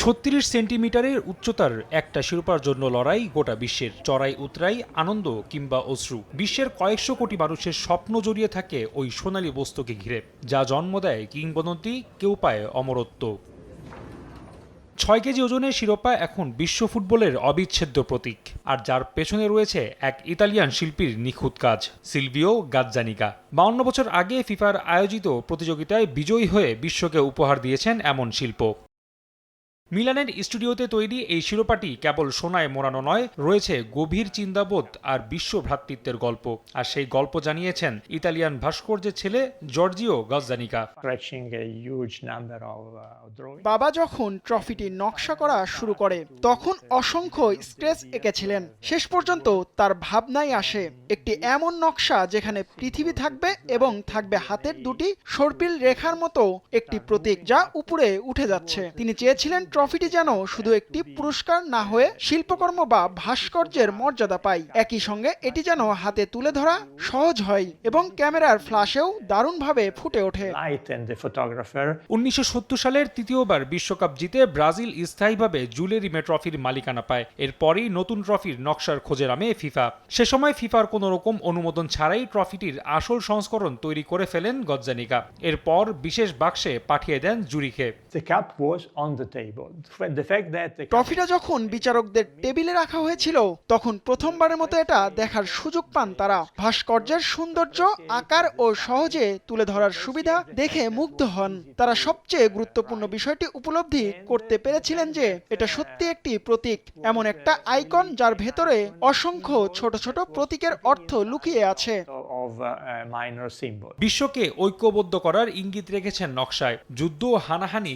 ৩৬ সেন্টিমিটারের উচ্চতার একটা শিরোপার জন্য লড়াই গোটা বিশ্বের। চড়াই উতরাই, আনন্দ কিংবা অশ্রু, বিশ্বের কয়েকশো কোটি মানুষের স্বপ্ন জড়িয়ে থাকে ওই সোনালী বস্তুকে ঘিরে, যা জন্ম দেয় কিংবদন্তি, কেউ পায় অমরত্ব। ৬ কেজি ওজনের শিরোপা এখন বিশ্ব ফুটবলের অবিচ্ছেদ্য প্রতীক, আর যার পেছনে রয়েছে এক ইতালিয়ান শিল্পীর নিখুঁত কাজ, সিলভিও গাজ্জানিগা। ৫২ বছর আগে ফিফার আয়োজিত প্রতিযোগিতায় বিজয়ী হয়ে বিশ্বকে উপহার দিয়েছেন এমন শিল্প। মিলানের স্টুডিওতে তৈরি এই শিরোপাটি কেবল সোনায় মোড়ানো নয়, রয়েছে গভীর চিন্তাবোধ আর বিশ্ব ভ্রাতৃত্বের গল্প। আর সেই গল্প জানিয়েছেন ইতালিয়ান ভাস্কর্যের ছেলে জর্জিও গাজ্জানিগা। বাবা যখন ট্রফিটি নকশা করা শুরু করে তখন অসংখ্য স্কেচ এঁকেছিলেন। শেষ পর্যন্ত তার ভাবনায় আসে একটি এমন নকশা যেখানে পৃথিবী থাকবে এবং থাকবে হাতের দুটি সর্পিল রেখার মতো একটি প্রতীক, যা উপরে উঠে যাচ্ছে। তিনি চেয়েছিলেন ট্রফিটি যেন শুধু একটি পুরস্কার না হয়ে শিল্পকর্ম বা ভাস্কর্যের মর্যাদা পায়। একই সঙ্গে এটি যেন হাতে তুলে ধরা সহজ হয় এবং ক্যামেরার ফ্ল্যাশেও দারুণভাবে ফুটে ওঠে। ১৯৭০ সালের তৃতীয়বার বিশ্বকাপ জিতে ব্রাজিল স্থায়ীভাবে জুলে রিমে ট্রফির মালিকানা পায়। এরপরই নতুন ট্রফির নকশার খোঁজে নামে ফিফা। সে সময় ফিফার কোনো রকম অনুমোদন ছাড়াই ট্রফিটির আসল সংস্করণ তৈরি করে ফেলেন গাজ্জানিগা। এরপর বিশেষ বাক্সে পাঠিয়ে দেন জুরিখে। ট্রফিটা যখন বিচারকদের টেবিলে রাখা হয়েছিল তখন প্রথমবারের মতো এটা দেখার সুযোগ পান তারা। ভাস্কর্যের সৌন্দর্য, আকার ও সহজে তুলে ধরার সুবিধা দেখে মুগ্ধ হন তারা। সবচেয়ে গুরুত্বপূর্ণ বিষয়টি উপলব্ধি করতে পেরেছিলেন যে এটা সত্যি একটি প্রতীক, এমন একটা আইকন যার ভেতরে অসংখ্য ছোট ছোট প্রতীকের অর্থ লুকিয়ে আছে। বিশ্বকে ঐক্যবদ্ধ করার ইঙ্গিত রেখেছেন নকশায়। যুদ্ধ, হানাহানি